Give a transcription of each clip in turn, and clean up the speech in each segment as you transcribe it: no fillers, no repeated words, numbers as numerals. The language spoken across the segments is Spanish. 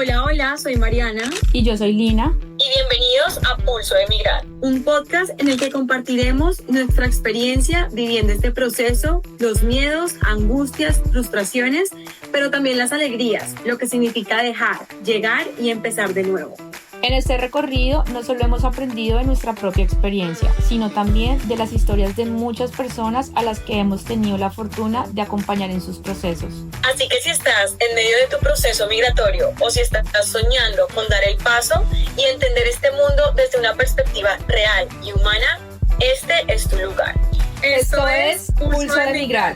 Hola, hola, soy Mariana. Y yo soy Lina. Y bienvenidos a Pulso de Migrar, Un podcast en el que compartiremos nuestra experiencia viviendo este proceso, los miedos, angustias, frustraciones, pero también las alegrías, lo que significa dejar, llegar y empezar de nuevo. En este recorrido no solo hemos aprendido de nuestra propia experiencia, sino también de las historias de muchas personas a las que hemos tenido la fortuna de acompañar en sus procesos. Así que si estás en medio de tu proceso migratorio o si estás soñando con dar el paso y entender este mundo desde una perspectiva real y humana, este es tu lugar. Esto es Pulso de Migrar.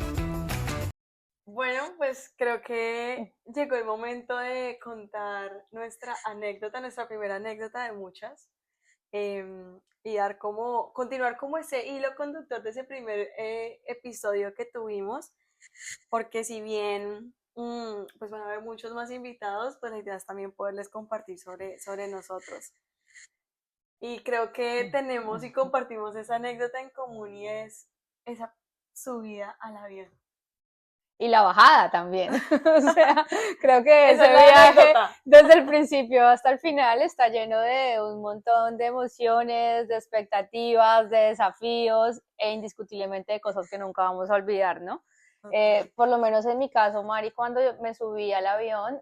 Bueno, pues creo que llegó el momento de contar nuestra anécdota, nuestra primera anécdota de muchas, y continuar como ese hilo conductor de ese primer episodio que tuvimos, porque si bien pues van a haber muchos más invitados, pues la idea es también poderles compartir sobre nosotros. Y creo que tenemos y compartimos esa anécdota en común y es esa subida al avión. Y la bajada también. O sea, creo que Esa ese es la viaje, anécdota. desde el principio hasta el final, está lleno de un montón de emociones, de expectativas, de desafíos e indiscutiblemente de cosas que nunca vamos a olvidar, ¿no? Por lo menos en mi caso, Mari, cuando yo me subí al avión,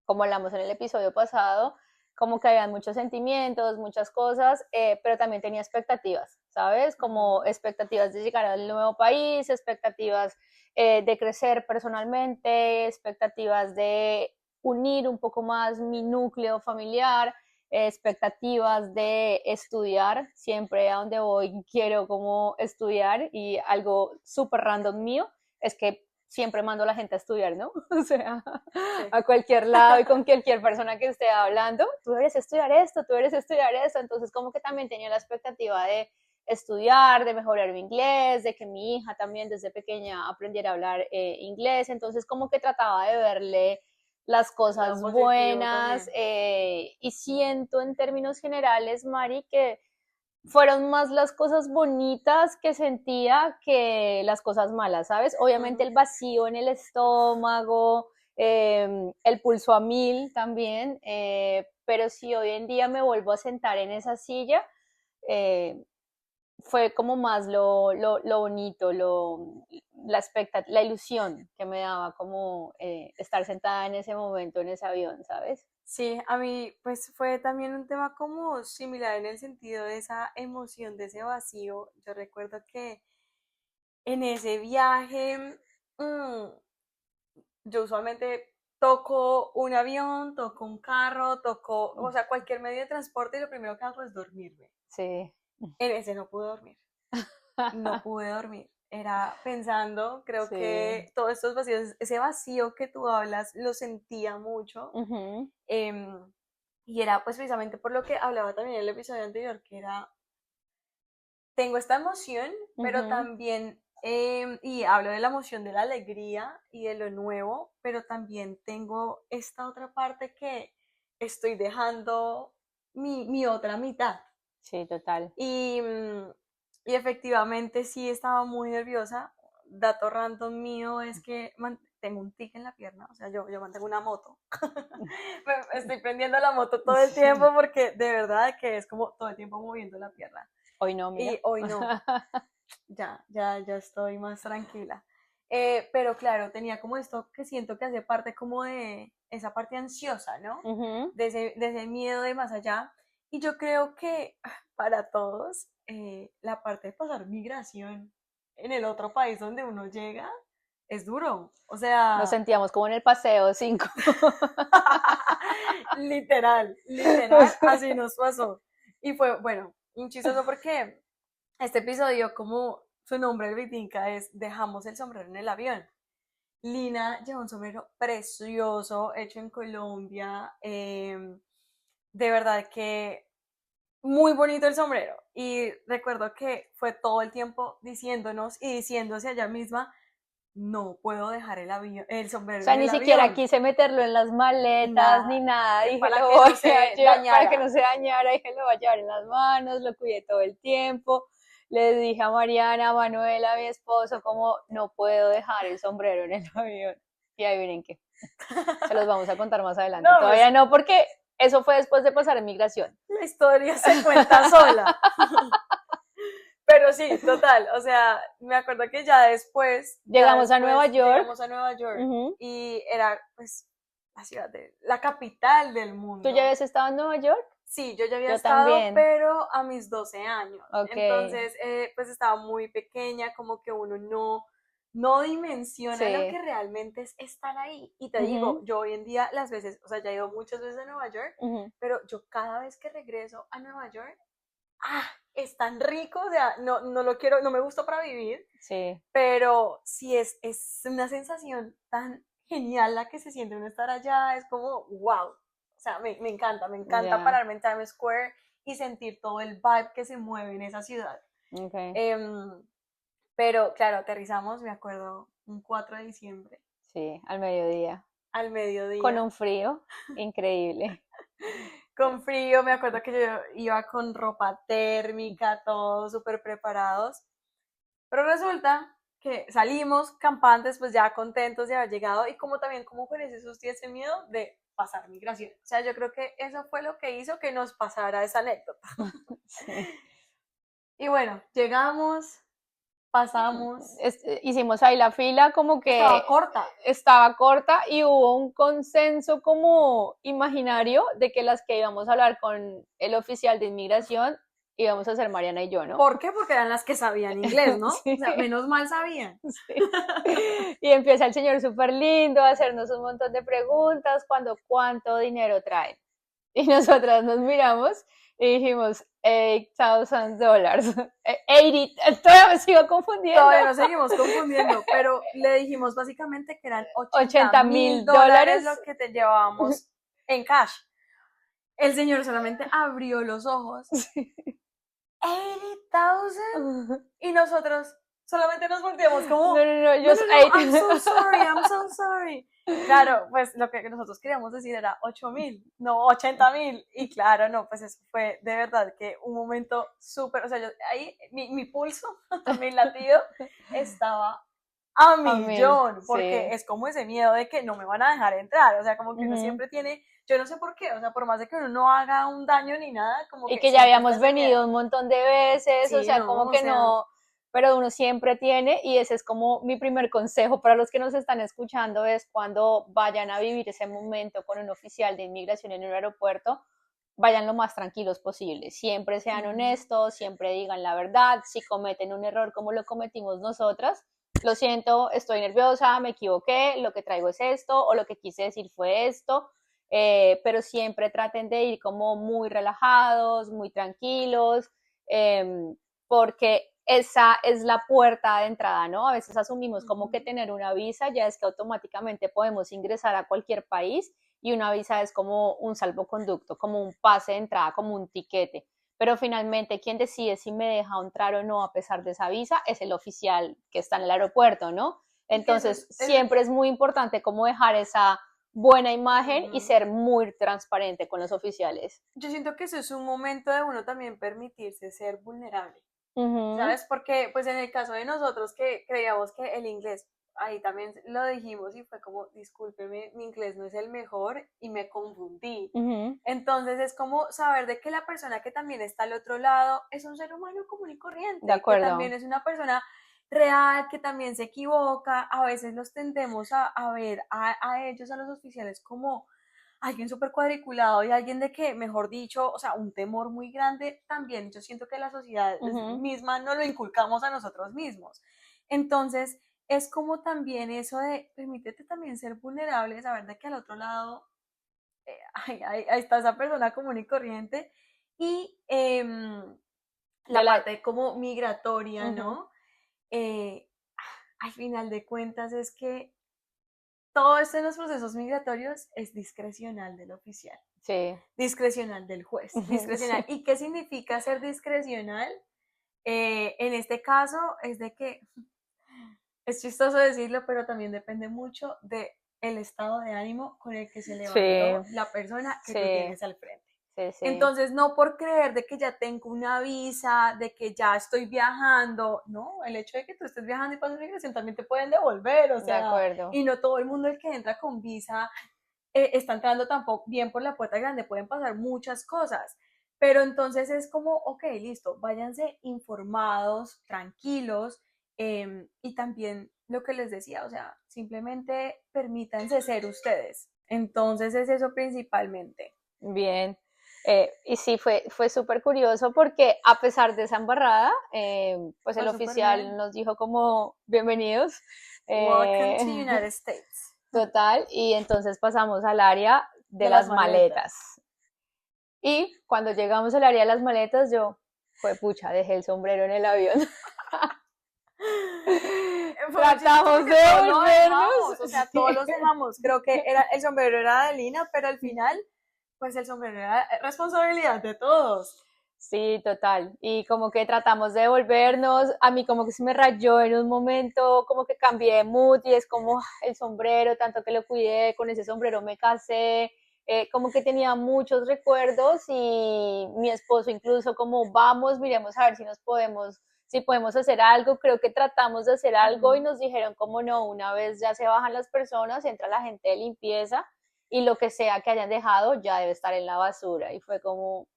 como hablamos en el episodio pasado, como que había muchos sentimientos, muchas cosas, pero también tenía expectativas, ¿sabes? Como expectativas de llegar al nuevo país, expectativas de crecer personalmente, expectativas de unir un poco más mi núcleo familiar, expectativas de estudiar, siempre a donde voy quiero como estudiar, y algo súper random mío es que siempre mando a la gente a estudiar, ¿no? O sea, sí, a cualquier lado y con cualquier persona que esté hablando, tú deberes estudiar esto, entonces como que también tenía la expectativa de estudiar, de mejorar mi inglés, de que mi hija también desde pequeña aprendiera a hablar inglés, entonces como que trataba de verle las cosas buenas, y siento en términos generales, Mari, que fueron más las cosas bonitas que sentía que las cosas malas, ¿sabes? Obviamente el vacío en el estómago, el pulso a 1000 también, pero si hoy en día me vuelvo a sentar en esa silla, fue como más lo bonito, la ilusión que me daba como estar sentada en ese momento en ese avión, ¿sabes? Sí, a mí pues fue también un tema como similar en el sentido de esa emoción, de ese vacío. Yo recuerdo que en ese viaje yo usualmente toco un avión, toco un carro, o sea, cualquier medio de transporte y lo primero que hago es dormirme. Sí. En ese no pude dormir. No pude dormir. Era pensando, creo que todos estos vacíos, ese vacío que tú hablas, lo sentía mucho. Uh-huh. Y era pues precisamente por lo que hablaba también en el episodio anterior, que era, tengo esta emoción, pero Uh-huh. también, y hablo de la emoción de la alegría y de lo nuevo, pero también tengo esta otra parte que estoy dejando mi otra mitad. Sí, total. Y efectivamente sí estaba muy nerviosa. Dato random mío es que tengo un tic en la pierna, o sea, yo mantengo una moto. Estoy prendiendo la moto todo el tiempo porque de verdad que es como todo el tiempo moviendo la pierna. Hoy no, mira. Y hoy no. Ya estoy más tranquila. Pero claro, tenía como esto que siento que hace parte como de esa parte ansiosa, ¿no? Uh-huh. De ese miedo de más allá. Y yo creo que para todos, la parte de pasar migración en el otro país donde uno llega es duro. O sea, nos sentíamos como en el paseo 5. literal, así nos pasó. Y fue, bueno, un chistoso porque este episodio, como su nombre lo indica, es Dejamos el sombrero en el avión. Lina lleva un sombrero precioso, hecho en Colombia. De verdad que muy bonito el sombrero. Y recuerdo que fue todo el tiempo diciéndonos y diciéndose a ella misma, no puedo dejar el sombrero. O sea, en ni el siquiera avión. quise meterlo en las maletas, Nada, ni nada. Dije, para lo que voy no se a llevar, dañara. para que no se dañara. Dije, lo voy a llevar en las manos, lo cuidé todo el tiempo. Le dije a Mariana, a Manuela, a mi esposo, como no puedo dejar el sombrero en el avión. Y adivinen qué. Se los vamos a contar más adelante. No, Todavía no, porque eso fue después de pasar en migración. La historia se cuenta sola. Pero sí, total, o sea, me acuerdo que ya después... Llegamos a Nueva York. Llegamos a Nueva York y era, pues, la capital del mundo. ¿Tú ya habías estado en Nueva York? Sí, yo ya había Yo estado, también. pero a mis 12 años. Ok. Entonces, pues estaba muy pequeña, como que uno no dimensiona Sí. lo que realmente es estar ahí. Y te digo, yo hoy en día las veces, o sea, ya he ido muchas veces a Nueva York, pero yo cada vez que regreso a Nueva York, es tan rico, o sea, no lo quiero, no me gusta para vivir, Sí. pero sí es una sensación tan genial la que se siente uno estar allá, es como, wow, o sea, me encanta Ya. pararme en Times Square y sentir todo el vibe que se mueve en esa ciudad. Okay. Pero claro, aterrizamos, me acuerdo, un 4 de diciembre. Sí, al mediodía. Al mediodía. Con un frío increíble. Con frío, me acuerdo que yo iba con ropa térmica, todos súper preparados. Pero resulta que salimos campantes, pues ya contentos de haber llegado y como también como con ese susto y ese miedo de pasar migración. O sea, yo creo que eso fue lo que hizo que nos pasara esa anécdota. Sí. Y bueno, llegamos, pasamos. Hicimos ahí la fila como que Estaba corta y hubo un consenso como imaginario de que las que íbamos a hablar con el oficial de inmigración íbamos a ser Mariana y yo, ¿no? ¿Por qué? Porque eran las que sabían inglés, ¿no? Sí. O sea, menos mal sabían. Sí. Y empieza el señor súper lindo a hacernos un montón de preguntas, ¿cuánto dinero traen? Y nosotras nos miramos y dijimos, $8,000. 80, todavía me sigo confundiendo. Todavía nos seguimos confundiendo, pero le dijimos básicamente que eran $80,000 lo que te llevábamos en cash. El señor solamente abrió los ojos. 80,000 y nosotros solamente nos volteamos como no, I'm so sorry. Claro, pues lo que nosotros queríamos decir era 8,000, no 80,000. Y claro, no, pues eso fue de verdad que un momento súper, o sea, yo ahí mi pulso, mi latido estaba a millón, porque es como ese miedo de que no me van a dejar entrar, o sea, como que uno siempre tiene, yo no sé por qué, o sea, por más de que uno no haga un daño ni nada, como y que ya habíamos venido un montón de veces, sí, o sea, como que no, pero uno siempre tiene, y ese es como mi primer consejo para los que nos están escuchando, es cuando vayan a vivir ese momento con un oficial de inmigración en un aeropuerto, vayan lo más tranquilos posible, siempre sean honestos, siempre digan la verdad, si cometen un error como lo cometimos nosotras, lo siento, estoy nerviosa, me equivoqué, lo que traigo es esto, o lo que quise decir fue esto, pero siempre traten de ir como muy relajados, muy tranquilos, porque esa es la puerta de entrada, ¿no? A veces asumimos como que tener una visa ya es que automáticamente podemos ingresar a cualquier país y una visa es como un salvoconducto, como un pase de entrada, como un tiquete. Pero finalmente quien decide si me deja entrar o no a pesar de esa visa es el oficial que está en el aeropuerto, ¿no? Entonces siempre es muy importante como dejar esa buena imagen y ser muy transparente con los oficiales. Yo siento que eso es un momento de uno también permitirse ser vulnerable, ¿sabes? Porque pues en el caso de nosotros que creíamos que el inglés, ahí también lo dijimos y fue como, discúlpeme, mi inglés no es el mejor y me confundí. Entonces es como saber de que la persona que también está al otro lado es un ser humano común y corriente, de acuerdo, que también es una persona real, que también se equivoca. A veces los tendemos a ver a ellos, a los oficiales, como alguien súper cuadriculado y alguien de que, mejor dicho, o sea, un temor muy grande. También yo siento que la sociedad misma no lo inculcamos a nosotros mismos. Entonces es como también eso de permítete también ser vulnerable, saber de que al otro lado ahí está esa persona común y corriente. Y la parte como migratoria, ¿no? Al final de cuentas es que todo esto en los procesos migratorios es discrecional del oficial, discrecional del juez, discrecional. ¿Y qué significa ser discrecional? En este caso es de que es chistoso decirlo, pero también depende mucho del estado de ánimo con el que se levantó la persona que tú tienes al frente. Sí, sí. Entonces, no por creer de que ya tengo una visa, de que ya estoy viajando, no, el hecho de que tú estés viajando y pases migración también te pueden devolver, o De sea, acuerdo. y no todo el mundo el que entra con visa está entrando tampoco bien por la puerta grande, pueden pasar muchas cosas, pero entonces es como, ok, listo, váyanse informados, tranquilos, y también lo que les decía, o sea, simplemente permítanse ser ustedes. Entonces es eso principalmente. Bien. Y sí, fue súper curioso porque a pesar de esa embarrada, pues el Fue súper oficial bien. nos dijo como bienvenidos. Welcome to United States. Total, y entonces pasamos al área de De las las maletas. maletas. Y cuando llegamos al área de las maletas, yo, fue pucha, dejé el sombrero en el avión. Fue muy chistoso Tratamos porque de todos lo volvernos. dejamos, o sea, Sí. todos los dejamos. Creo que el sombrero era de Lina, pero al final, pues el sombrero era responsabilidad de todos. Sí, total. Y como que tratamos de devolvernos, a mí como que se me rayó en un momento, como que cambié de mood y es como el sombrero, tanto que lo cuidé, con ese sombrero me casé, como que tenía muchos recuerdos y mi esposo incluso como vamos, miremos a ver si podemos hacer algo, creo que tratamos de hacer algo y nos dijeron como no, una vez ya se bajan las personas, entra la gente de limpieza y lo que sea que hayan dejado ya debe estar en la basura y fue como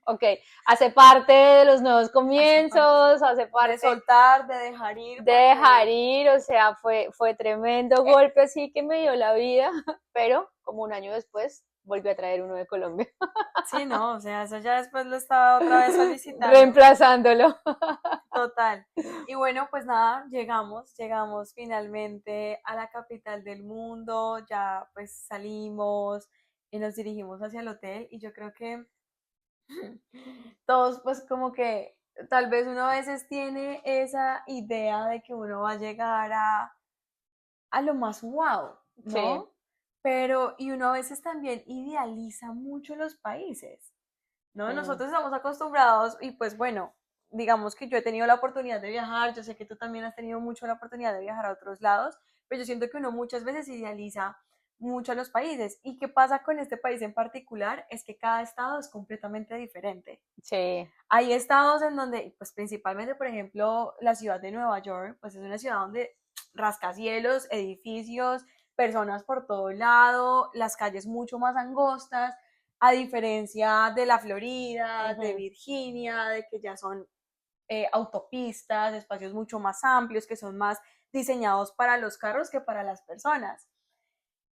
ok, hace parte de los nuevos comienzos, hace parte de soltar, de dejar ir. de Porque... dejar ir, o sea, fue tremendo golpe así que me dio la vida, pero como un año después volví a traer uno de Colombia. Sí, no, o sea, eso ya después lo estaba otra vez solicitando. Reemplazándolo. Total. Y bueno, pues nada, llegamos finalmente a la capital del mundo, ya pues salimos y nos dirigimos hacia el hotel y yo creo que todos pues como que tal vez uno a veces tiene esa idea de que uno va a llegar a lo más wow, ¿no? Sí. Pero, y uno a veces también idealiza mucho los países, ¿no? Sí. Nosotros estamos acostumbrados y pues bueno, digamos que yo he tenido la oportunidad de viajar, yo sé que tú también has tenido mucho la oportunidad de viajar a otros lados, pero yo siento que uno muchas veces idealiza mucho a los países. ¿Y qué pasa con este país en particular? Es que cada estado es completamente diferente. Sí. Hay estados en donde, pues principalmente, por ejemplo, la ciudad de Nueva York, pues es una ciudad donde rascacielos, edificios, personas por todo lado, las calles mucho más angostas, a diferencia de la Florida, de Virginia, de que ya son autopistas, espacios mucho más amplios, que son más diseñados para los carros que para las personas.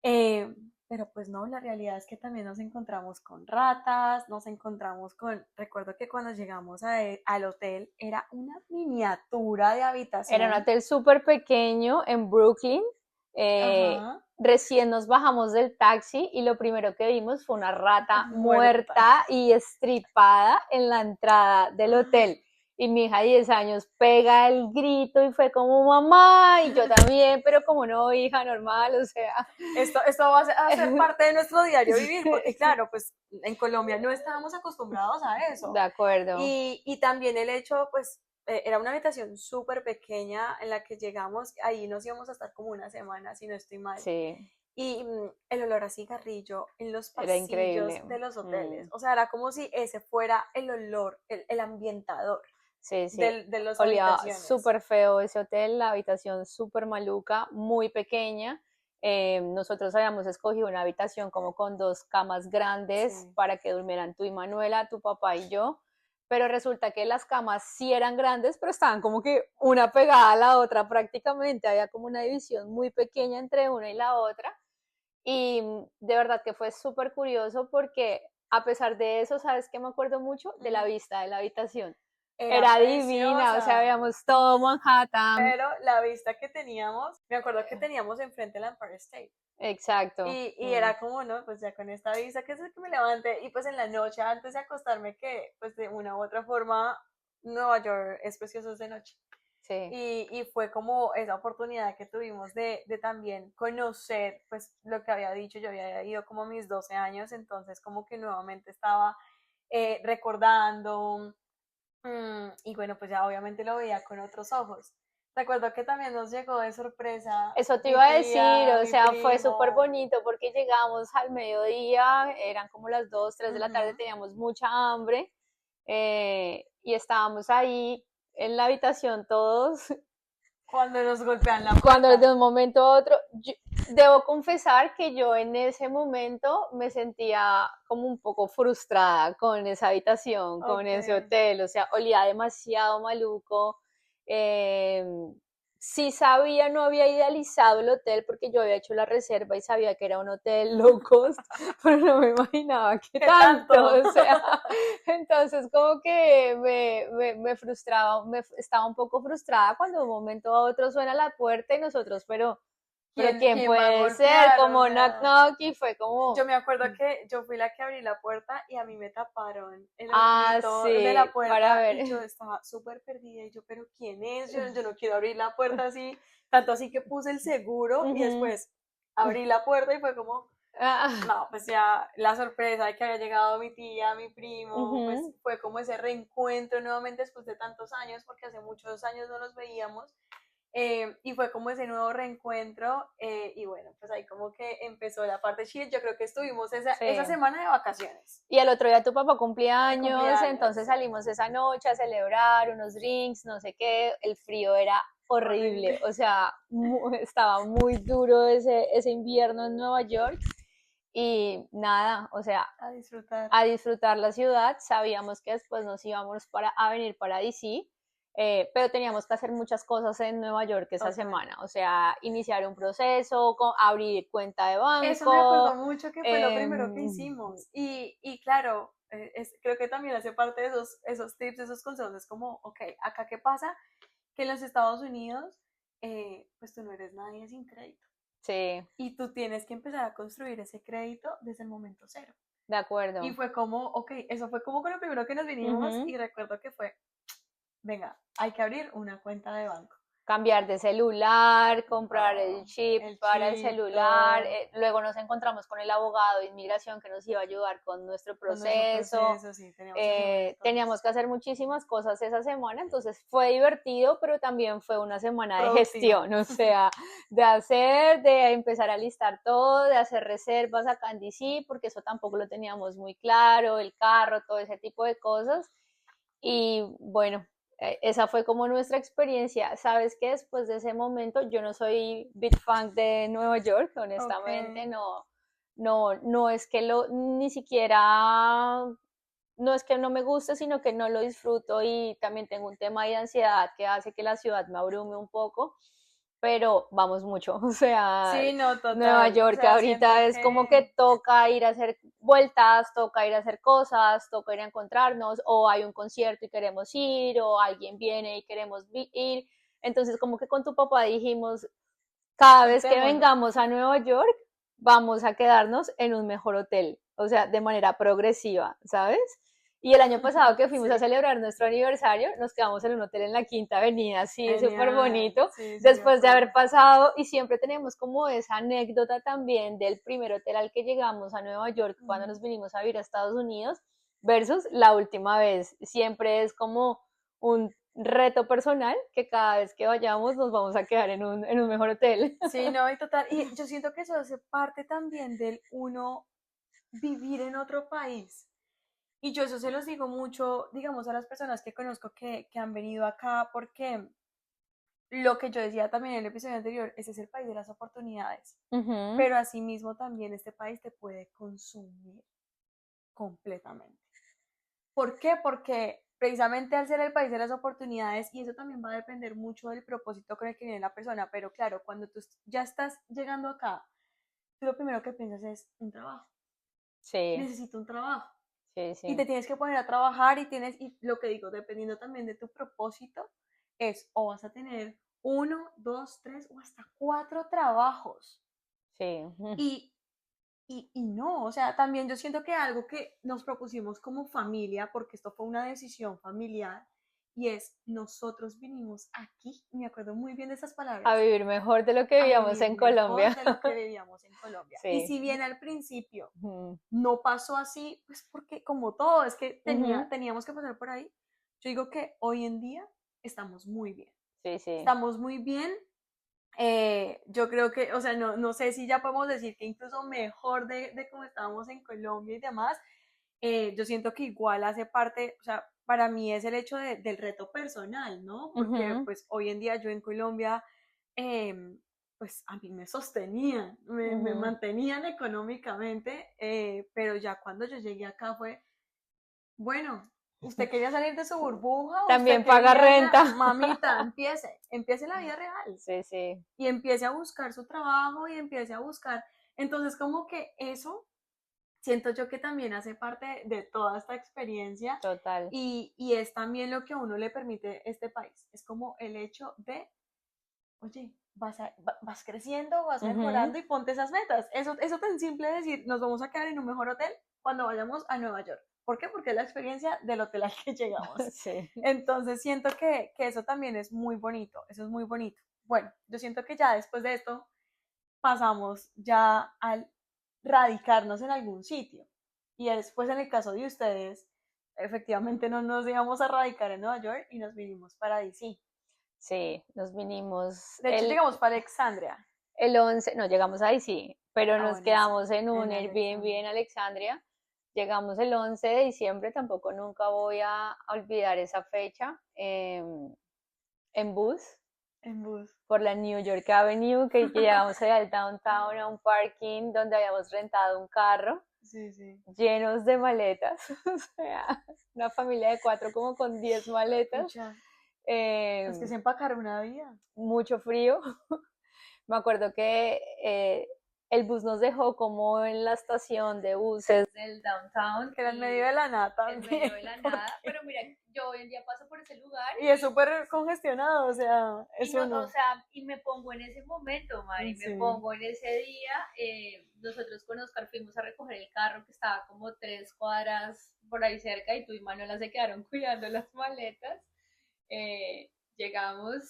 Pero pues no, la realidad es que también nos encontramos con ratas, nos encontramos con, recuerdo que cuando llegamos al hotel era una miniatura de habitación. Era un hotel súper pequeño en Brooklyn. Recién nos bajamos del taxi y lo primero que vimos fue una rata muerta y estripada en la entrada del hotel. Y mi hija de 10 años pega el grito y fue como mamá, y yo también, pero como no, hija, normal, o sea. Esto va a ser parte de nuestro diario vivir, porque claro, pues en Colombia no estábamos acostumbrados a eso. De acuerdo. Y también el hecho, pues, era una habitación súper pequeña en la que llegamos, ahí nos íbamos a estar como una semana, si no estoy mal. Sí. Y el olor a cigarrillo en los pasillos de los hoteles, o sea, era como si ese fuera el olor, el ambientador. Sí, sí. De los olía habitaciones. Súper feo ese hotel, la habitación súper maluca, muy pequeña. Nosotros habíamos escogido una habitación como con 2 camas grandes para que durmieran tú y Manuela, tu papá y yo, pero resulta que las camas sí eran grandes, pero estaban como que una pegada a la otra prácticamente, había como una división muy pequeña entre una y la otra, y de verdad que fue súper curioso porque a pesar de eso, ¿sabes qué me acuerdo mucho? De la vista de la habitación. Era divina, o sea, veíamos todo Manhattan. Pero la vista que teníamos, me acuerdo que teníamos enfrente el Empire State. Exacto. Y era como, no, pues ya con esta vista que es el que me levante, y pues en la noche antes de acostarme, que pues de una u otra forma, Nueva York es precioso de noche. Sí. Y fue como esa oportunidad que tuvimos de también conocer, pues lo que había dicho, yo había ido como a mis 12 años, entonces como que nuevamente estaba recordando. Y bueno, pues ya obviamente lo veía con otros ojos. Recuerdo que también nos llegó de sorpresa. Eso te mi iba a decir, tía, o mi sea, fue súper primo. bonito porque llegamos al mediodía, eran como las 2, 3 de la tarde, Ujú. teníamos mucha hambre y estábamos ahí en la habitación todos. Cuando nos golpean la Cuando de puerta. un momento a otro, debo confesar que yo en ese momento me sentía como un poco frustrada con esa habitación, con Ok. ese hotel, o sea, olía demasiado maluco. eh, sí sabía, no había idealizado el hotel porque yo había hecho la reserva y sabía que era un hotel low cost, pero no me imaginaba que ¿Qué tanto, tanto? o sea, entonces como que me frustraba, estaba un poco frustrada cuando de un momento a otro suena la puerta y nosotros, pero ¿quién ¿Quién va a puede ser? golpear? O Como knock sea, knock y fue como, yo me acuerdo que yo fui la que abrí la puerta y a mí me taparon el ah, ojito de la sí, para puerta y yo ver. estaba súper perdida y yo, pero ¿quién es? Yo no quiero abrir la puerta así, tanto así que puse el seguro y Ujú. después abrí la puerta y fue como, Ah, no, pues ya la sorpresa de que había llegado mi tía, mi primo, pues ujú. fue como ese reencuentro nuevamente después de tantos años, porque hace muchos años no nos veíamos. Y fue como ese nuevo reencuentro y bueno, pues ahí como que empezó la parte chill. Yo creo que estuvimos esa Sí. semana de vacaciones, Y al otro día tu papá cumplía de años, cumpleaños. entonces salimos esa noche a celebrar unos drinks, no sé qué, el frío era horrible, Horrible. o sea, estaba muy duro ese invierno en Nueva York y nada, o sea, A disfrutar. a disfrutar la ciudad. Sabíamos que después nos íbamos a venir para DC, pero teníamos que hacer muchas cosas en Nueva York esa Ok. semana, o sea, iniciar un proceso, abrir cuenta de Eso me acuerdo banco. mucho que fue lo eh, primero que hicimos. Y claro, creo que también hace parte de esos tips, esos consejos. Es como, ok, acá qué pasa, que en los Estados Unidos, pues tú no eres nadie sin crédito. sí, Y tú tienes que empezar a construir ese crédito desde el momento cero. de Y acuerdo. fue como, ok, eso fue como con lo primero que nos vinimos Ujú. y recuerdo que fue, venga, hay que abrir una cuenta de banco. Cambiar de celular, comprar el Todo, chip el para el chip, celular, todo, luego nos encontramos con el abogado de inmigración que nos iba a ayudar con nuestro con nuestro proceso. proceso, sí, teníamos que hacer varias Teníamos cosas. que hacer muchísimas cosas esa semana, entonces fue divertido, pero también fue una semana de Productiva. gestión, o sea, de empezar a listar todo, de hacer reservas acá en DC, porque eso tampoco lo teníamos muy claro, el carro, todo ese tipo de cosas. Y bueno, esa fue como nuestra experiencia. Sabes que después de ese momento yo no soy big fan de Nueva York, Ok, honestamente, no es que ni siquiera, no es que no me guste, sino que no lo disfruto y también tengo un tema de ansiedad que hace que la ciudad me abrume un poco, pero vamos mucho, o sea, sí, no, Nueva total, o York sea, siento ahorita es como que que toca ir a hacer vueltas, toca ir a hacer cosas, toca ir a encontrarnos, o hay un concierto y queremos ir, o alguien viene y queremos ir. Entonces, como que con tu papá dijimos, cada vez que juntémonos. vengamos a Nueva York, vamos a quedarnos en un mejor hotel, o sea, de manera progresiva, ¿sabes? Y el año pasado que fuimos a Sí, celebrar nuestro aniversario, nos quedamos en un hotel en la Quinta Avenida, así súper genial, bonito, sí, sí, me después de haber acuerdo. pasado, y siempre tenemos como esa anécdota también del primer hotel al que llegamos a Nueva York cuando nos Ujú. vinimos a vivir a Estados Unidos versus la última vez. Siempre es como un reto personal que cada vez que vayamos nos vamos a quedar en un mejor hotel. Sí, no, y total, y yo siento que eso hace parte también del uno vivir en otro país. Y yo eso se los digo mucho, digamos, a las personas que conozco que han venido acá, porque lo que yo decía también en el episodio anterior, ese es el país de las oportunidades, Ujú. pero asimismo también este país te puede consumir completamente. ¿Por qué? Porque precisamente al ser el país de las oportunidades, y eso también va a depender mucho del propósito con el que viene la persona, pero claro, cuando tú ya estás llegando acá, tú lo primero que piensas es un trabajo, Sí, necesito un trabajo. sí, Y te sí. tienes que poner a trabajar y lo que digo, dependiendo también de tu propósito, es o vas a tener uno, dos, tres o hasta cuatro trabajos. Sí. Y, y no, o sea, también yo siento que algo que nos propusimos como familia, porque esto fue una decisión familiar, y es nosotros vinimos aquí, me acuerdo muy bien de esas A palabras, vivir mejor de lo que a vivíamos vivir en mejor Colombia. de lo que vivíamos en Colombia. Y Sí. si bien al principio Ujú. no pasó así, pues porque como todo, es que Ujú. teníamos que pasar por ahí. Yo digo que hoy en día estamos muy bien. Sí, sí. Estamos muy bien. Yo creo que, o sea, no sé si ya podemos decir que incluso mejor de cómo estábamos en Colombia y demás. Yo siento que igual hace parte, o sea, para mí es el hecho del reto personal, ¿no? Porque pues hoy en día yo en Colombia, pues a mí me sostenían, me mantenían económicamente, pero ya cuando yo llegué acá fue, bueno, usted quería salir de su burbuja, También usted paga quería renta. mamita, empiece la vida real Sí, sí. y empiece a buscar su trabajo y empiece a buscar. Entonces, como que eso siento yo que también hace parte de toda esta experiencia Total. y es también lo que a uno le permite este país. Es como el hecho de, oye, vas creciendo, vas mejorando y ponte esas metas. Eso tan simple de decir, nos vamos a quedar en un mejor hotel cuando vayamos a Nueva York. ¿Por qué? Porque es la experiencia del hotel al que llegamos. Sí. Entonces siento que eso también es muy bonito, eso es muy bonito. Bueno, yo siento que ya después de esto pasamos ya al radicarnos en algún sitio. Y después en el caso de ustedes, efectivamente no nos íbamos a radicar en Nueva York y nos vinimos para DC. Sí, nos vinimos De hecho, llegamos para Alexandria. el 11, no, llegamos ahí sí, pero nos Bueno, quedamos sí, en un en Airbnb Alexandria. en Alexandria. Llegamos el 11 de diciembre, tampoco nunca voy a olvidar esa fecha, en bus, En bus. por la New York Avenue, que llegamos allá al downtown, a un parking donde habíamos rentado un carro, Sí, sí. llenos de maletas, o sea, una familia de 4 como con 10 maletas. Mucha. Eh, Es que se empacaron una vida. mucho frío. Me acuerdo que el bus nos dejó como en la estación de buses del downtown. Que era en medio de la nada En también. medio de la nada, pero mira, yo hoy en día paso por ese lugar Y es súper congestionado, o sea, y, eso no. o sea, y me pongo en ese momento, Mari, Sí. me pongo en ese día. Nosotros con Oscar fuimos a recoger el carro que estaba como 3 cuadras por ahí cerca y tú y Manuela se quedaron cuidando las maletas. Llegamos,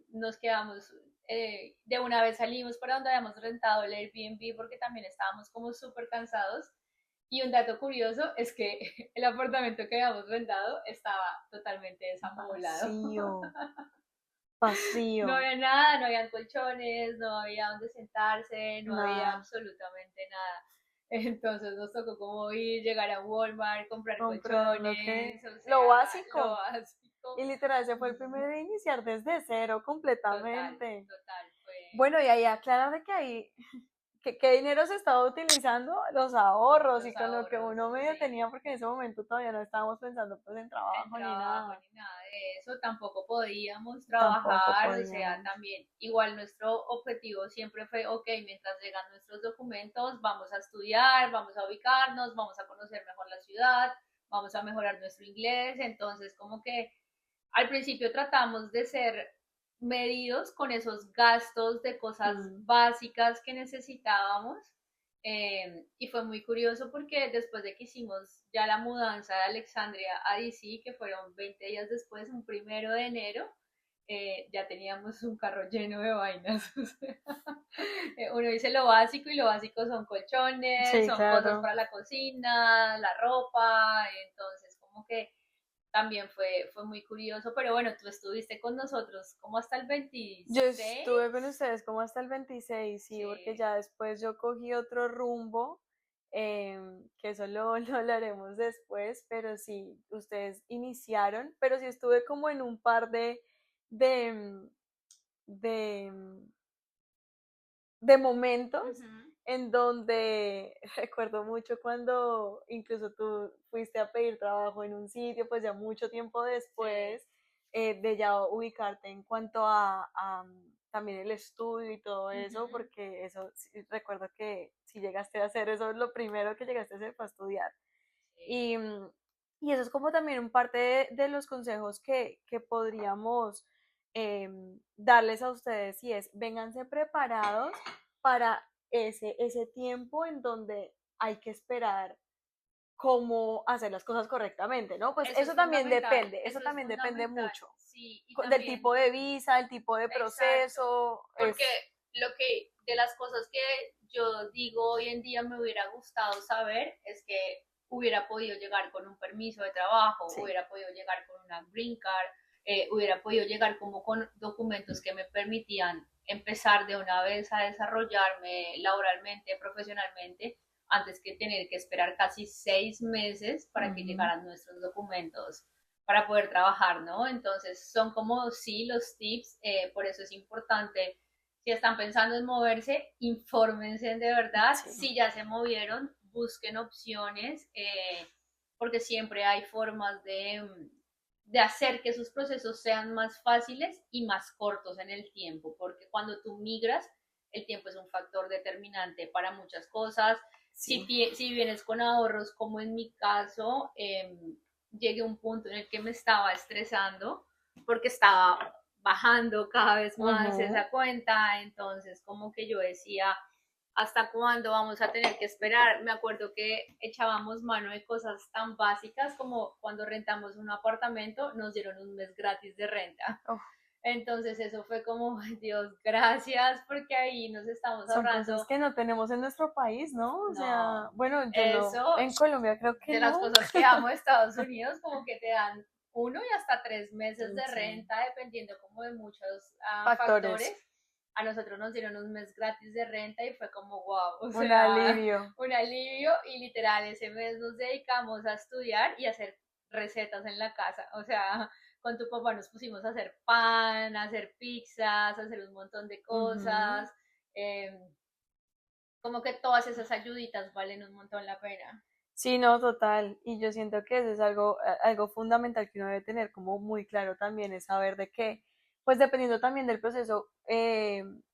nos quedamos, de una vez salimos para donde habíamos rentado el Airbnb porque también estábamos como súper cansados. Y un dato curioso es que el apartamento que habíamos rentado estaba totalmente desamoblado. Vacío. Vacío. No había nada, no había colchones, no había donde sentarse, no Nada. había absolutamente nada. Entonces nos tocó como ir, llegar a Walmart, comprar colchones, o sea, lo básico. Lo básico. Y literal, ese fue el primero de iniciar desde cero completamente. Total, fue... Bueno, y ahí aclarar de que ahí, ¿qué dinero se estaba utilizando? Los ahorros y con lo que uno medio tenía, porque en ese momento todavía no estábamos pensando pues en trabajo, ni nada. Ni nada de eso, tampoco podíamos trabajar, o sea, también, igual nuestro objetivo siempre fue, ok, mientras llegan nuestros documentos, vamos a estudiar, vamos a ubicarnos, vamos a conocer mejor la ciudad, vamos a mejorar nuestro inglés, entonces como que al principio tratamos de ser medidos con esos gastos de cosas básicas que necesitábamos. Y fue muy curioso porque después de que hicimos ya la mudanza de Alexandria a DC, que fueron 20 días después, un 1 de enero, ya teníamos un carro lleno de vainas. Uno dice lo básico y lo básico son colchones, sí, son claro. cosas para la cocina, la ropa, entonces como que también fue muy curioso, pero bueno, tú estuviste con nosotros como hasta el 26. Yo estuve con ustedes como hasta el 26, sí. Porque ya después yo cogí otro rumbo, que eso lo hablaremos después, pero sí, ustedes iniciaron, pero sí estuve como en un par de momentos en donde recuerdo mucho cuando incluso tú fuiste a pedir trabajo en un sitio, pues ya mucho tiempo después, de ya ubicarte en cuanto a también el estudio y todo eso, porque eso recuerdo que si llegaste a hacer eso, lo primero que llegaste a hacer fue a estudiar. Y eso es como también un parte de los consejos que podríamos darles a ustedes, y es, vénganse preparados para ese tiempo en donde hay que esperar cómo hacer las cosas correctamente, ¿no? Pues eso también depende, eso también depende mucho. Sí, y del también, tipo de visa, el tipo de proceso. Porque lo que, de las cosas que yo digo hoy en día me hubiera gustado saber es que hubiera podido llegar con un permiso de trabajo, hubiera podido llegar con una green card, hubiera podido llegar como con documentos que me permitían empezar de una vez a desarrollarme laboralmente, profesionalmente, antes que tener que esperar casi 6 meses para que llegaran nuestros documentos para poder trabajar, ¿no? Entonces son como sí los tips, por eso es importante, si están pensando en moverse, infórmense de verdad, si ya se movieron, busquen opciones, porque siempre hay formas de hacer que sus procesos sean más fáciles y más cortos en el tiempo, porque cuando tú migras, el tiempo es un factor determinante para muchas cosas. Si vienes con ahorros, como en mi caso, llegué a un punto en el que me estaba estresando porque estaba bajando cada vez más esa cuenta, entonces como que yo decía, ¿hasta cuándo vamos a tener que esperar? Me acuerdo que echábamos mano de cosas tan básicas como cuando rentamos un apartamento, nos dieron un mes gratis de renta. Entonces eso fue como, Dios, gracias, porque ahí nos estamos ahorrando. Son cosas que no tenemos en nuestro país, ¿no? O sea, bueno, yo eso, no, en Colombia creo que de no. las cosas que amo de Estados Unidos, como que te dan 1 y hasta 3 meses de renta, dependiendo como de muchos factores. A nosotros nos dieron un mes gratis de renta y fue como wow, o sea, un alivio. Un alivio, y literal ese mes nos dedicamos a estudiar y a hacer recetas en la casa, o sea, con tu papá nos pusimos a hacer pan, a hacer pizzas, a hacer un montón de cosas, como que todas esas ayuditas valen un montón la pena. Sí, no, total, y yo siento que eso es algo fundamental que uno debe tener como muy claro también, es saber de qué, pues dependiendo también del proceso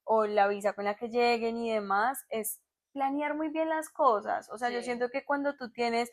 o la visa con la que lleguen y demás, es planear muy bien las cosas, o sea, yo siento que cuando tú tienes,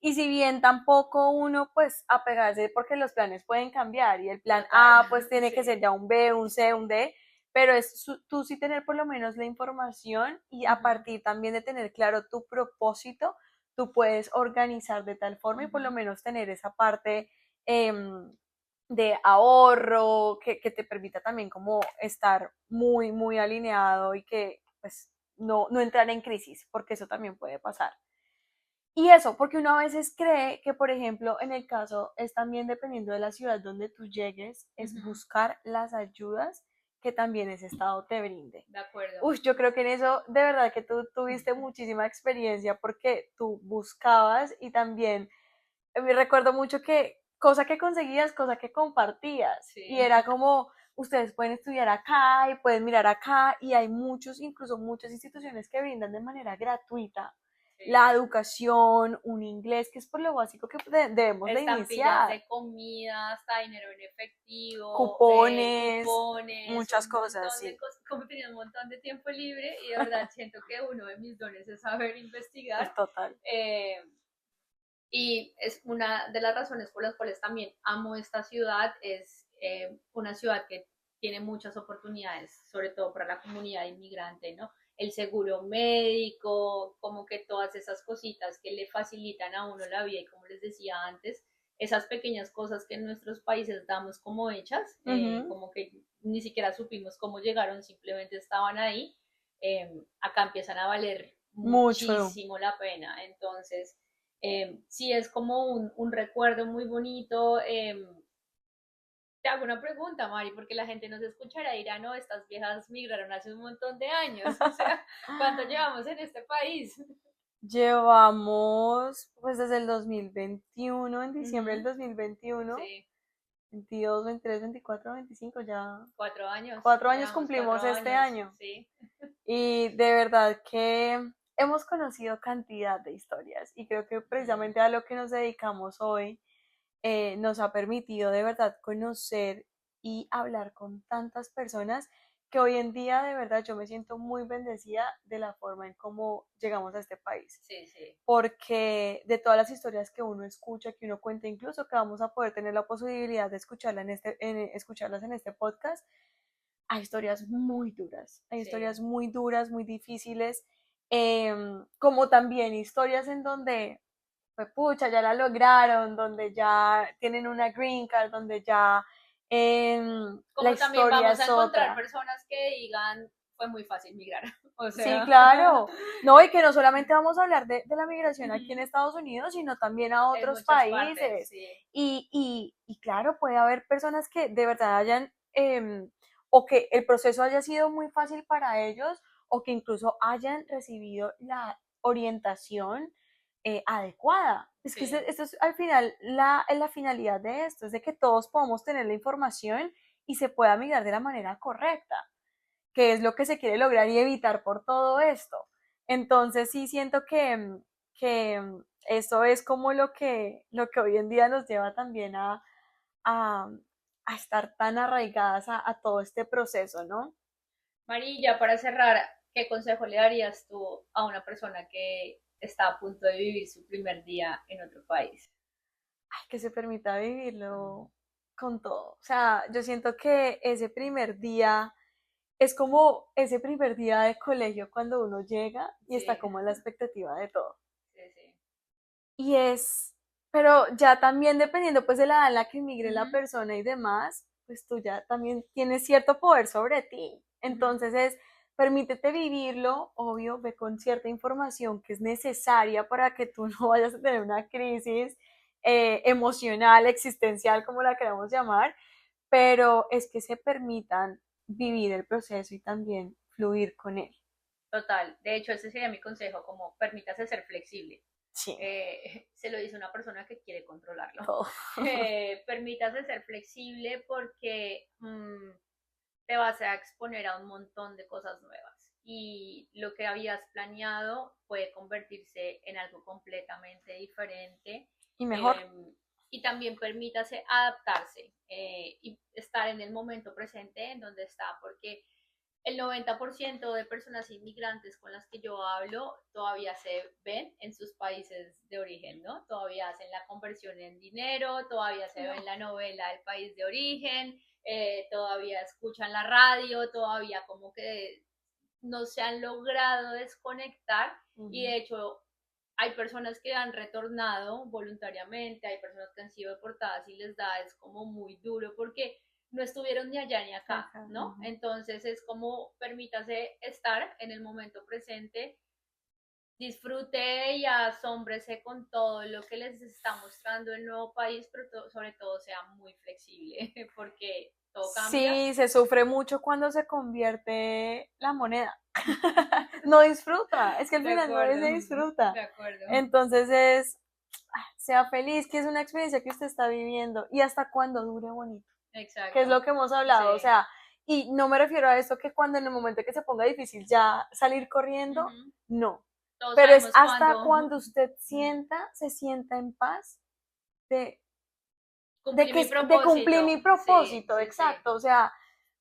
y si bien tampoco uno pues apegarse, porque los planes pueden cambiar, y el plan A pues tiene que ser ya un B, un C, un D, pero es tú sí tener por lo menos la información, y a partir también de tener claro tu propósito, tú puedes organizar de tal forma y por lo menos tener esa parte de ahorro que te permita también como estar muy, muy alineado y que pues no entrar en crisis, porque eso también puede pasar. Y eso, porque uno a veces cree que, por ejemplo, en el caso es también dependiendo de la ciudad donde tú llegues, es buscar las ayudas que también ese estado te brinde. De acuerdo. Uy, yo creo que en eso de verdad que tú tuviste muchísima experiencia porque tú buscabas y también me recuerdo mucho que cosa que conseguías, cosa que compartías. Y era como, ustedes pueden estudiar acá y pueden mirar acá y hay incluso muchas instituciones que brindan de manera gratuita la educación, un inglés, que es por lo básico que debemos de iniciar. De comida, hasta dinero en efectivo, cupones muchas cosas, como tenía un montón de tiempo libre y de verdad siento que uno de mis dones es saber investigar. Es total. Y es una de las razones por las cuales también amo esta ciudad, es una ciudad que tiene muchas oportunidades, sobre todo para la comunidad inmigrante, ¿no? El seguro médico, como que todas esas cositas que le facilitan a uno la vida, y como les decía antes, esas pequeñas cosas que en nuestros países damos como hechas, como que ni siquiera supimos cómo llegaron, simplemente estaban ahí, acá empiezan a valer muchísimo la pena. Entonces, sí es como un recuerdo muy bonito. Te hago una pregunta, Mari, porque la gente nos escuchará y dirá, no, estas viejas migraron hace un montón de años, o sea, ¿cuánto llevamos en este país? Llevamos, pues desde el 2021, en diciembre del 2021, 22, 23, 24, 25, ya 4 años. 4 años cumplimos este año. Sí. Y de verdad que hemos conocido cantidad de historias y creo que precisamente a lo que nos dedicamos hoy nos ha permitido de verdad conocer y hablar con tantas personas que hoy en día de verdad yo me siento muy bendecida de la forma en cómo llegamos a este país. Sí. Porque de todas las historias que uno escucha, que uno cuenta, incluso que vamos a poder tener la posibilidad de escucharlas en este podcast, hay historias muy duras, historias muy duras, muy difíciles, como también historias en donde pues pucha, ya la lograron, donde ya tienen una green card, donde ya como la también vamos a encontrar personas que digan, fue muy fácil migrar. O Sí, sea, claro. No, y que no solamente vamos a hablar de la migración aquí en Ujú. Estados Unidos, sino también a En otros muchas partes, países. sí. Y claro, puede haber personas que de verdad hayan, o que el proceso haya sido muy fácil para ellos, o que incluso hayan recibido la orientación adecuada. Es que Sí. esto es al final la finalidad de esto, es de que todos podamos tener la información y se pueda migrar de la manera correcta, que es lo que se quiere lograr y evitar por todo esto. Entonces sí siento que eso es como lo que hoy en día nos lleva también a, a estar tan arraigadas a todo este proceso, ¿no? Marilla, para cerrar, ¿qué consejo le darías tú a una persona que está a punto de vivir su primer día en otro país? Ay, que se permita vivirlo con todo. O sea, yo siento que ese primer día es como ese primer día de colegio cuando uno llega y está Sí, como en la expectativa de todo. sí, sí. Y pero ya también dependiendo pues de la edad en la que migre la Ujú, persona y demás, pues tú ya también tienes cierto poder sobre ti. ujú. Entonces permítete vivirlo, obvio, ve con cierta información que es necesaria para que tú no vayas a tener una crisis emocional, existencial, como la queramos llamar, pero es que se permitan vivir el proceso y también fluir con él. Total. De hecho, ese sería mi consejo, como permítase ser flexible. Sí, Se lo dice una persona que quiere controlarlo. todo. Permítase ser flexible porque te vas a exponer a un montón de cosas nuevas y lo que habías planeado puede convertirse en algo completamente diferente. Y mejor. eh, y también permítase adaptarse y estar en el momento presente en donde está, porque el 90% de personas inmigrantes con las que yo hablo todavía se ven en sus países de origen, ¿no? Todavía hacen la conversión en dinero, todavía se ven la novela del país de origen, todavía escuchan la radio, todavía como que no se han logrado desconectar y Ujú. de hecho hay personas que han retornado voluntariamente, hay personas que han sido deportadas y les da, es como muy duro porque no estuvieron ni allá ni acá, Ajá, ¿no? ujú. Entonces es como permítase estar en el momento presente, disfrute y asómbrese con todo lo que les está mostrando el nuevo país, pero sobre todo sea muy flexible porque todo cambia. Sí, se sufre mucho cuando se convierte la moneda. No disfruta, es que al De final no se acuerdo, disfruta. de acuerdo. Entonces sea feliz, que es una experiencia que usted está viviendo y hasta cuando dure bonito, que es lo Exacto. que hemos hablado, o Sí. sea, y no me refiero a eso que cuando en el momento que se ponga difícil ya salir corriendo, Ujú. no, Todos pero es sabemos hasta cuándo cuando usted se sienta en paz de cumplí mi de cumplir mi propósito. Sí, propósito, sí, sí. exacto. O sea,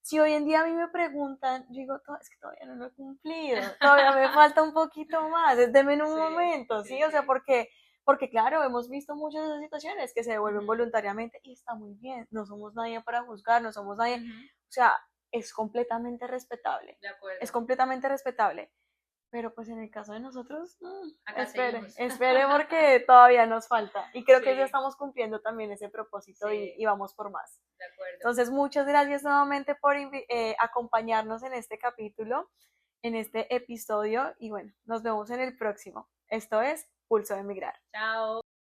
si hoy en día a mí me preguntan, yo digo, es que todavía no lo he cumplido, todavía me falta un poquito más, denme en un Sí, momento, sí, ¿sí? O sea, sí. porque claro, hemos visto muchas de esas situaciones que se devuelven Ujú, voluntariamente y está muy bien, no somos nadie para juzgar, no somos nadie, ujú. o sea, es completamente respetable, De es acuerdo. completamente respetable. Pero pues en el caso de nosotros, Acá espere, seguimos. espere porque todavía nos falta. Y creo que ya Sí, estamos cumpliendo también ese propósito sí, y vamos por más. de acuerdo. Entonces, muchas gracias nuevamente por acompañarnos en este capítulo, en este episodio. Y bueno, nos vemos en el próximo. Esto es Pulso de Migrar. Chao.